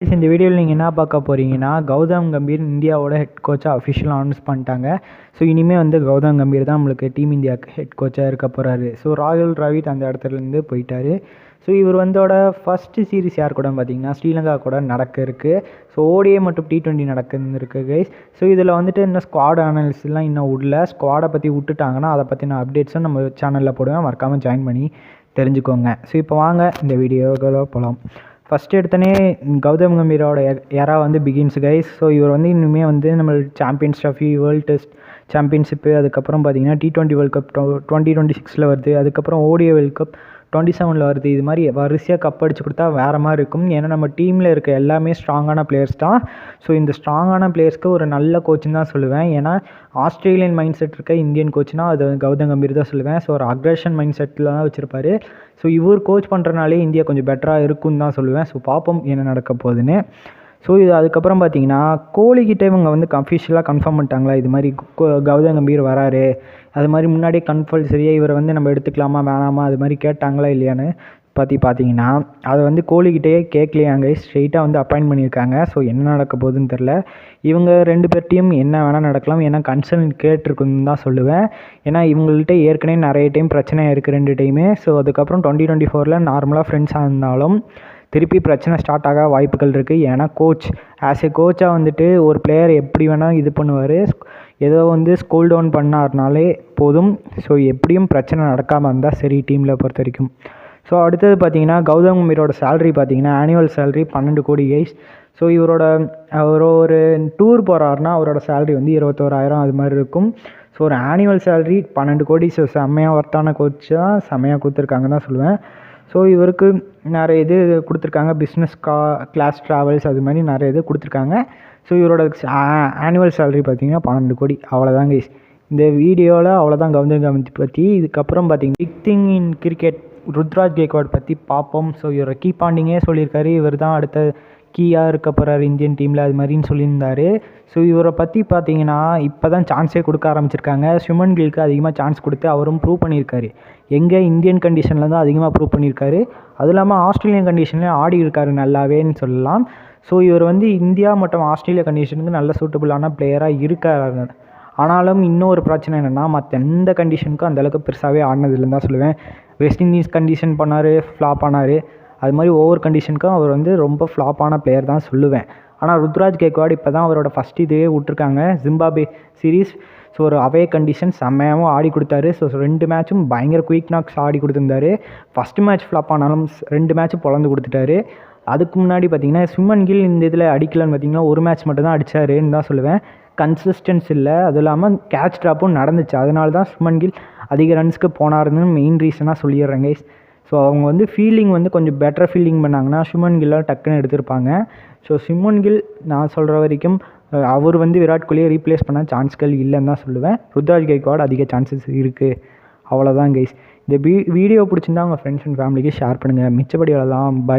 இந்த வீடியோவில் நீங்கள் என்ன பார்க்க போகிறீங்கன்னா, கௌதம் கம்பீர் இந்தியாவோட ஹெட் கோச்சாக அஃபிஷியலாக அனௌன்ஸ் பண்ணிட்டாங்க. ஸோ இனிமேல் வந்து கௌதம் கம்பீர் தான் நம்மளுக்கு டீம் இந்தியாவுக்கு ஹெட் கோச்சாக இருக்க போகிறாரு. ஸோ ராகுல் டிராவிட் அந்த இடத்துலேருந்து போயிட்டார். ஸோ இவர் வந்தோட ஃபஸ்ட்டு சீரிஸ் யார் கூட பார்த்தீங்கன்னா ஸ்ரீலங்கா கூட நடக்க இருக்குது. ஸோ ஓடிஏ மற்றும் T20 நடக்குன்னு கைஸ். ஸோ இதில் வந்துட்டு இன்னும் ஸ்குவாட் அனாலிசிஸ்லாம் இன்னும் விடல. ஸ்குவாடை பற்றி விட்டுட்டாங்கன்னா அதை பற்றின அப்டேட்ஸும் நம்ம சேனலில் போடுவேன். மறக்காமல் ஜாயின் பண்ணி தெரிஞ்சுக்கோங்க. ஸோ இப்போ வாங்க இந்த வீடியோவில் போகலாம். ஃபஸ்ட்டு எடுத்தோடனே கௌதம் கம்பீரோட எரா வந்து பிகின்ஸ் கைஸ். ஸோ இவர் வந்து இனிமேல் வந்து நம்ம champions trophy, world test championship, அதுக்கப்புறம் பார்த்தீங்கன்னா T20 வேர்ல்ட் கப் 2026 வருது. அதுக்கப்புறம் ஓடிஏ வேர்ல்ட் கப் 27 வருது. இது மாதிரி வரிசையாக கப் அடிச்சு கொடுத்தா வேறு மாதிரி இருக்கும். ஏன்னா நம்ம டீமில் இருக்க எல்லாமே ஸ்ட்ராங்கான பிளேயர்ஸ் தான். ஸோ இந்த ஸ்ட்ராங்கான பிளேயர்ஸ்க்கு ஒரு நல்ல கோச்சுன்னு தான் சொல்லுவேன். ஏன்னா ஆஸ்திரேலியன் மைண்ட் செட் இருக்க இந்தியன் கோச்னா அது கௌதம் கம்பீர் தான் சொல்லுவேன். ஸோ ஒரு அக்ரஷன் மைண்ட் செட்டில் தான் வச்சுருப்பாரு. ஸோ இவர் கோச் பண்ணுறனாலே இந்தியா கொஞ்சம் பெட்டராக இருக்குன்னு தான் சொல்லுவேன். ஸோ பார்ப்போம் என்ன நடக்க போகுதுன்னு. ஸோ இது அதுக்கப்புறம் பார்த்தீங்கன்னா கோலிக்கிட்டே இவங்க வந்து அஃபிஷியலாக கன்ஃபார்ம் பண்ணிட்டாங்களா, இது மாதிரி கௌதம் கம்பீர் வராரு, அது மாதிரி முன்னாடியே கம்பல்சரியாக இவரை வந்து நம்ம எடுத்துக்கலாமா வேணாமா அது மாதிரி கேட்டாங்களா இல்லையான்னு பார்த்தீங்கன்னா அதை வந்து கோலிக்கிட்டேயே கேட்கலையாங்க. ஸ்ட்ரெயிட்டாக வந்து அப்பாயின்ட் பண்ணியிருக்காங்க. ஸோ என்ன நடக்க போகுதுன்னு தெரில. இவங்க ரெண்டு பேர்ட்டையும் என்ன வேணால் நடக்கலாம். ஏன்னா கன்சர்ன் கேட்டிருக்குன்னு தான் சொல்லுவேன். ஏன்னா இவங்கள்ட்ட ஏற்கனவே நிறைய டைம் பிரச்சனையாக இருக்குது ரெண்டு டைமே. ஸோ அதுக்கப்புறம் 2024 நார்மலாக ஃப்ரெண்ட்ஸாக இருந்தாலும் திருப்பி பிரச்சனை ஸ்டார்ட் ஆக வாய்ப்புகள் இருக்குது. ஏன்னா கோச் ஆஸ் ஏ கோச்சாக வந்துட்டு ஒரு பிளேயர் எப்படி வேணால் இது பண்ணுவார். ஏதோ வந்து ஸ்கூல் டவுன் பண்ணார்னாலே போதும். ஸோ எப்படியும் பிரச்சனை நடக்காமல் இருந்தால் சரி டீமில் பொறுத்த வரைக்கும். ஸோ அடுத்தது பார்த்தீங்கன்னா கௌதம் கம்பீரோட சேலரி பார்த்தீங்கன்னா ஆனுவல் சேலரி 12 கோடி கைஸ். ஸோ இவரோட ஒரு டூர் போகிறாருன்னா அவரோட சேலரி வந்து 21,000 அது மாதிரி இருக்கும். ஸோ ஒரு ஆனுவல் சேலரி 12 கோடி. ஸோ செம்மையாக ஒர்த்தான கோச் தான், செம்மையாக கொடுத்துருக்காங்க தான் சொல்லுவேன். ஸோ இவருக்கு நிறைய இது கொடுத்துருக்காங்க, பிஸ்னஸ் கிளாஸ் ட்ராவல்ஸ் அது மாதிரி நிறைய இது கொடுத்துருக்காங்க. ஸோ இவரோட ஆனுவல் சேலரி பார்த்தீங்கன்னா 12 கோடி. அவ்வளோதான் கைஸ் இந்த வீடியோவில். அவ்வளோதான் கௌதம் கம்பீர் பற்றி. இதுக்கப்புறம் பார்த்தீங்கன்னா big thing in cricket Ruturaj Gaikwad பற்றி பார்ப்போம். ஸோ இவரை கீ பாண்டிங்கே சொல்லியிருக்காரு, இவர் தான் அடுத்த கீயாக இருக்க போகிறார் இந்தியன் டீமில் அது மாதிரின்னு சொல்லியிருந்தார். ஸோ இவரை பற்றி பார்த்தீங்கன்னா இப்போ தான் சான்ஸே கொடுக்க ஆரம்பிச்சிருக்காங்க. சுமன் கில்க்கு அதிகமாக சான்ஸ் கொடுத்து அவரும் ப்ரூவ் பண்ணியிருக்காரு. எங்கே இந்தியன் கண்டிஷனில் தான் அதிகமாக ப்ரூவ் பண்ணியிருக்காரு. அதுவும் இல்லாமல் ஆஸ்திரேலியன் கண்டிஷன்லேயும் ஆடி இருக்காரு நல்லாவேன்னு சொல்லலாம். ஸோ இவர் வந்து இந்தியா மற்றும் ஆஸ்திரேலியா கண்டிஷனுக்கு நல்ல சூட்டபுளான பிளேயராக இருக்காரு. ஆனாலும் இன்னொரு பிரச்சனை என்னென்னா மற்ற எந்த கண்டிஷனுக்கும் அந்தளவுக்கு பெருசாகவே ஆடினதில்லைன்னு தான் சொல்லுவேன். வெஸ்ட் இண்டீஸ் கண்டிஷன் பண்ணார், ஃப்ளாப் ஆனார். அது மாதிரி ஒவ்வொரு கண்டிஷனுக்கும் அவர் வந்து ரொம்ப ஃப்ளாப்பான பிளேயர் தான் சொல்லுவேன். ஆனால் ருத்ராஜ் கேக்வாட் இப்போ தான் அவரோட ஃபஸ்ட் இதுவே விட்ருக்காங்க, ஜிம்பாப்வே சீரீஸ். ஸோ ஒரு அவே கண்டிஷன் செம்மையாகவும் ஆடி கொடுத்தாரு. ஸோ 2 மேட்சும் பயங்கர குயிக் நாக்ஸ் ஆடி கொடுத்துருந்தாரு. ஃபஸ்ட்டு மேட்ச் ஃப்ளாப் ஆனாலும் 2 மேட்சும் பொழந்து கொடுத்துட்டாரு. அதுக்கு முன்னாடி பார்த்தீங்கன்னா சுமன் கில் இந்த இதில் அடிக்கலன்னு பார்த்தீங்கன்னா ஒரு மேட்ச் மட்டும் தான் அடித்தாருன்னு தான் சொல்லுவேன். கன்சிஸ்டன்ஸ் இல்லை, அதுவும் இல்லாமல் கேட்ச் ட்ராப்பும் நடந்துச்சு. அதனால தான் சுமன் கில் அதிக ரன்ஸ்க்கு போனாருன்னு மெயின் ரீசனாக சொல்லிடுறேன் கைஸ். ஸோ அவங்க வந்து ஃபீல்டிங் வந்து கொஞ்சம் பெட்டர் ஃபீல்டிங் பண்ணாங்கன்னா சுமன் கில்லாம் டக்குன்னு எடுத்திருப்பாங்க. ஸோ சுமன் கில் நான் சொல்கிற வரைக்கும் அவர் வந்து விராட் கோலியை ரீப்ளேஸ் பண்ண சான்ஸ்கள் இல்லைன்னு தான் சொல்லுவேன். ருத்ராஜ் கேக்வாட் அதிக சான்சஸ் இருக்குது. அவ்வளோதான் கைஸ். இந்த வீடியோ பிடிச்சிருந்தா உங்கள் ஃப்ரெண்ட்ஸ் அண்ட் ஃபேமிலிக்கு ஷேர் பண்ணுங்கள். மிச்சப்படி அவ்வளோதான். பை.